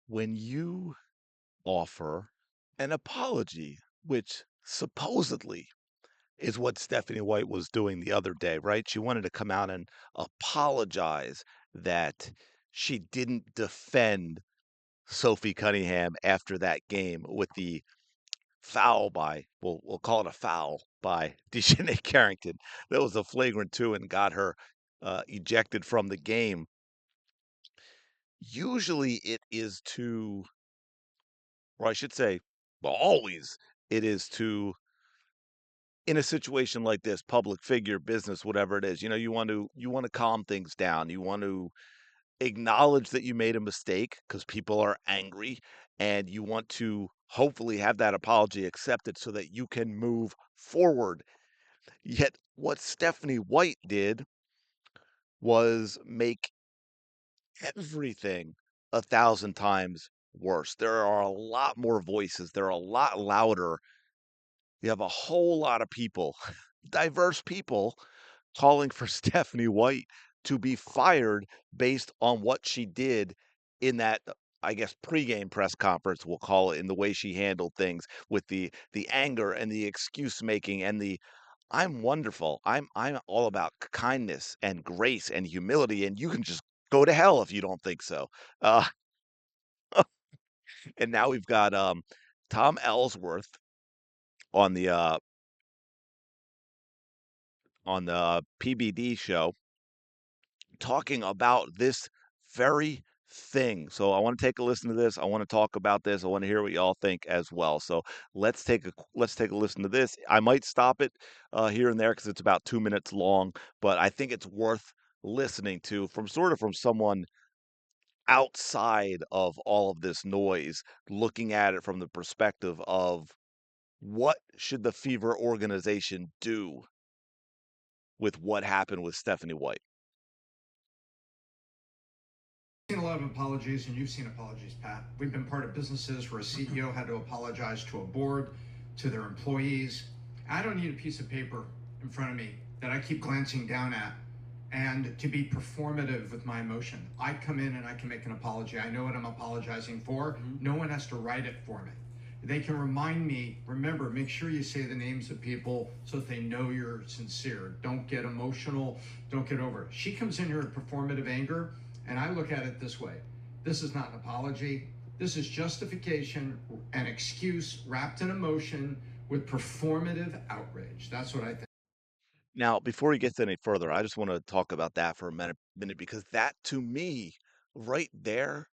When you offer an apology, which supposedly is what Stephanie White was doing the other day, right? She wanted to come out and apologize that she didn't defend Sophie Cunningham after that game with the foul by, we'll call it a foul by Dejanay Carrington. That was a flagrant two and got her ejected from the game. Usually it is to, or I should say, well, always it is to, in a situation like this, public figure, business, whatever it is, you want to calm things down. You want to acknowledge that you made a mistake because people are angry, and you want to hopefully have that apology accepted so that you can move forward. Yet what Stephanie White did was make everything 1,000 times worse. There are a lot more voices. They're a lot louder. You have a whole lot of people, diverse people, calling for Stephanie White to be fired based on what she did in that, I guess, pregame press conference, we'll call it, in the way she handled things with the anger and the excuse making and the "I'm wonderful. I'm all about kindness and grace and humility, and you can just go to hell if you don't think so." Uh, and now we've got Tom Ellsworth on the PBD show talking about this very thing. So I want to take a listen to this. I want to talk about this. I want to hear what y'all think as well. So let's take a listen to this. I might stop it here and there because it's about 2 minutes long, but I think it's worth listening to from sort of from someone outside of all of this noise, looking at it from the perspective of what should the Fever organization do with what happened with Stephanie White. Seen a lot of apologies, and you've seen apologies, Pat. We've been part of businesses where a CEO had to apologize to a board, to their employees. I don't need a piece of paper in front of me that I keep glancing down at and to be performative with my emotion. I come in and I can make an apology. I know what I'm apologizing for. No one has to write it for me. They can remind me, remember, make sure you say the names of people so that they know you're sincere. Don't get emotional. Don't get over it. She comes in here in performative anger, and I look at it this way. This is not an apology. This is justification, an excuse wrapped in emotion with performative outrage. That's what I think. Now, before he gets any further, I just want to talk about that for a minute because that to me, right there,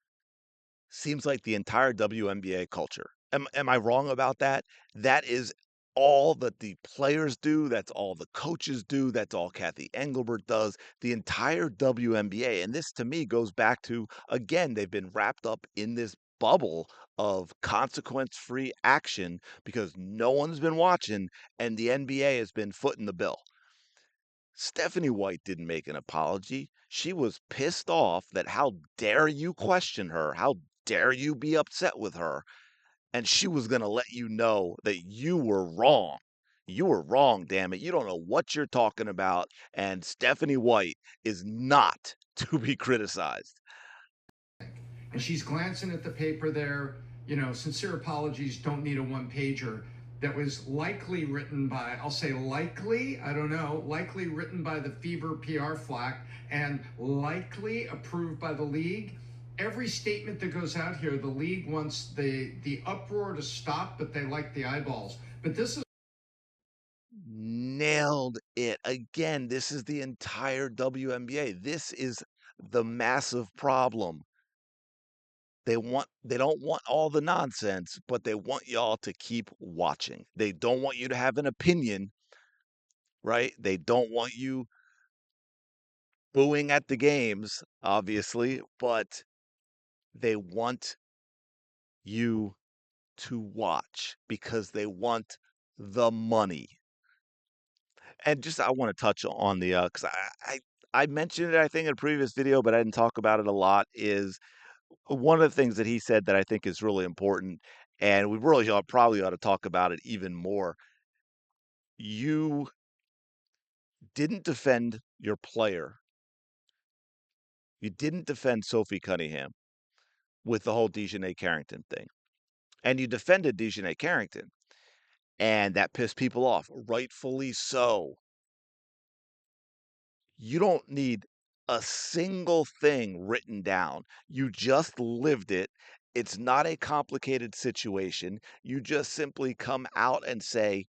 seems like the entire WNBA culture. Am I wrong about that? That is all that the players do, that's all the coaches do, that's all Kathy Engelbert does, the entire WNBA. And this to me goes back to, again, they've been wrapped up in this bubble of consequence-free action because no one's been watching and the NBA has been footing the bill. Stephanie White didn't make an apology. She was pissed off that how dare you question her? How dare you be upset with her? And she was going to let you know that you were wrong. You were wrong, damn it. You don't know what you're talking about. And Stephanie White is not to be criticized. And she's glancing at the paper there. Sincere apologies don't need a one pager. That was likely written by, I'll say likely, I don't know, likely written by the Fever PR flack and likely approved by the league. Every statement that goes out here, the league wants the uproar to stop, but they like the eyeballs. But this is Nailed it. Again, this is the entire WNBA. This is the massive problem. They don't want all the nonsense, but they want y'all to keep watching. They don't want you to have an opinion, right? They don't want you booing at the games, obviously, but they want you to watch because they want the money. And just I want to touch on the because I mentioned it I think in a previous video, but I didn't talk about it a lot. Is one of the things that he said that I think is really important, and we really probably ought to talk about it even more. You didn't defend your player. You didn't defend Sophie Cunningham. with the whole Dejanay Carrington thing, and you defended Dejanay Carrington, and that pissed people off, rightfully so. You don't need a single thing written down. You just lived it. It's not a complicated situation. You just simply come out and say,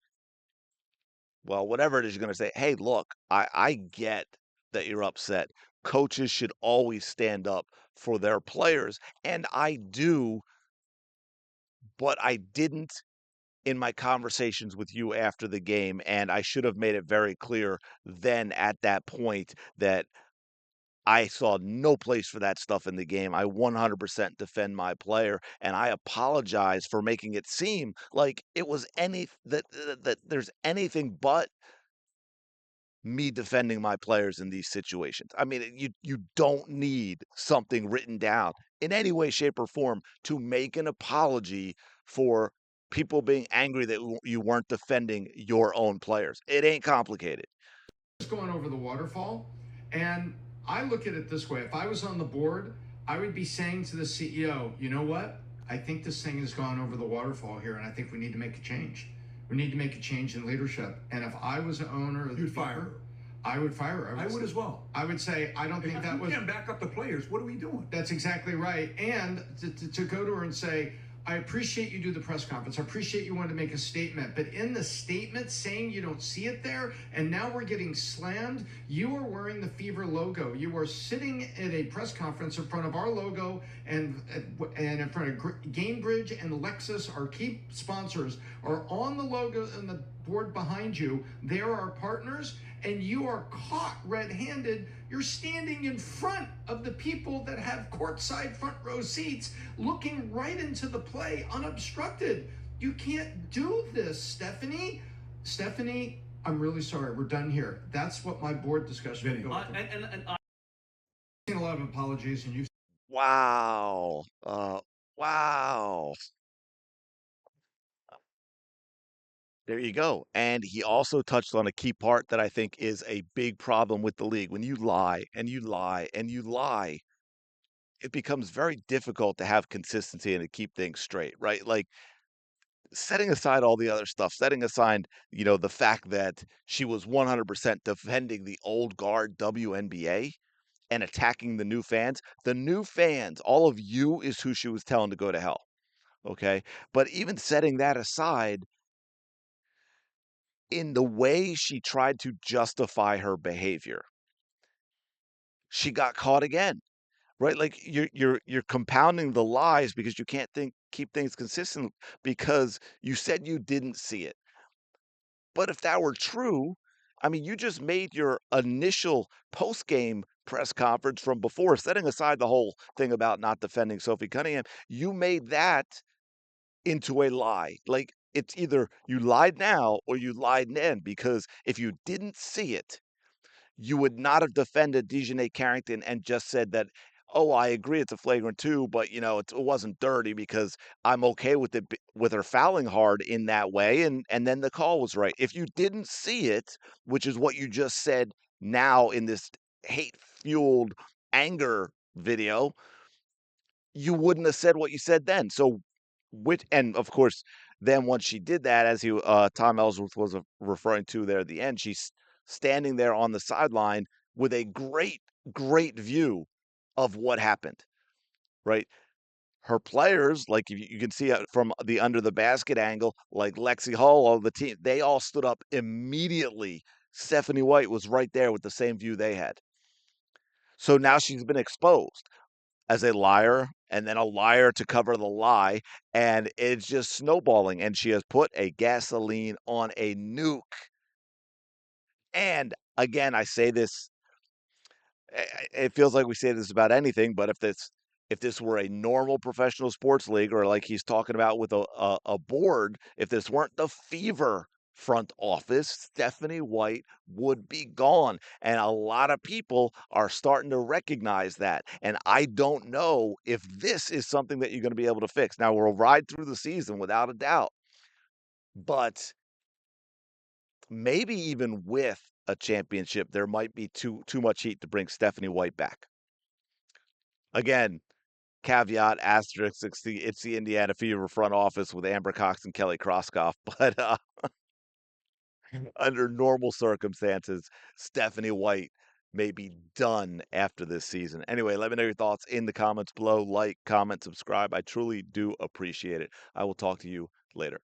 well, whatever it is you're going to say, hey, look, I get that you're upset. Coaches should always stand up for their players. And I do, but I didn't in my conversations with you after the game. And I should have made it very clear then at that point that I saw no place for that stuff in the game. I 100% defend my player, and I apologize for making it seem like it was that there's anything but me defending my players in these situations. I mean, you don't need something written down in any way, shape, or form to make an apology for people being angry that you weren't defending your own players. It ain't complicated. Going over the waterfall. And I look at it this way: if I was on the board, I would be saying to the CEO, you know what? I think this thing has gone over the waterfall here, and I think we need to make a change. We need to make a change in leadership. And if I was an owner of the You'd fire paper, her. I would fire her. I would as well. I would say, I don't think If that you was. can't back up the players, what are we doing? That's exactly right. And to go to her and say, I appreciate you do the press conference. I appreciate you wanted to make a statement. But in the statement saying you don't see it there, and now we're getting slammed, you are wearing the Fever logo. You are sitting at a press conference in front of our logo and in front of Gamebridge and Lexus, our key sponsors, are on the logo and the board behind you. They're our partners, and you are caught red-handed. You're standing in front of the people that have courtside front row seats looking right into the play unobstructed. You can't do this, Stephanie. Stephanie, I'm really sorry. We're done here. That's what my board discussion will go with. I've seen a lot of apologies, and you've Wow. Wow. There you go. And he also touched on a key part that I think is a big problem with the league. When you lie and you lie and you lie, it becomes very difficult to have consistency and to keep things straight, right? Like setting aside all the other stuff, setting aside, the fact that she was 100% defending the old guard WNBA and attacking the new fans. The new fans, all of you is who she was telling to go to hell. Okay. But even setting that aside, in the way she tried to justify her behavior, she got caught again, right? Like you're compounding the lies because you can't keep things consistent because you said you didn't see it. But if that were true, I mean, you just made your initial post-game press conference from before, setting aside the whole thing about not defending Sophie Cunningham, you made that into a lie. Like it's either you lied now or you lied then because if you didn't see it, you would not have defended Dejanay Carrington and just said that, "Oh, I agree it's a flagrant 2, but, it wasn't dirty because I'm okay with with her fouling hard in that way," and then the call was right. If you didn't see it, which is what you just said now in this hate-fueled anger video, you wouldn't have said what you said then. So, which and of course, then once she did that, as Tom Ellsworth was referring to there at the end, she's standing there on the sideline with a great, great view of what happened. Right, her players, like you can see from the under the basket angle, like Lexi Hall, all the team, they all stood up immediately. Stephanie White was right there with the same view they had. So now she's been exposed as a liar and then a liar to cover the lie, and it's just snowballing, and she has put a gasoline on a nuke. And again, I say this, it feels like we say this about anything, but if this were a normal professional sports league or like he's talking about with a board, if this weren't the Fever front office, Stephanie White would be gone. And a lot of people are starting to recognize that. And I don't know if this is something that you're going to be able to fix. Now we'll ride through the season without a doubt, but maybe even with a championship, there might be too much heat to bring Stephanie White back. Again, caveat, asterisk, it's the Indiana Fever front office with Amber Cox and Kelly Krauskopf, but, under normal circumstances, Stephanie White may be done after this season. Anyway, let me know your thoughts in the comments below. Like, comment, subscribe. I truly do appreciate it. I will talk to you later.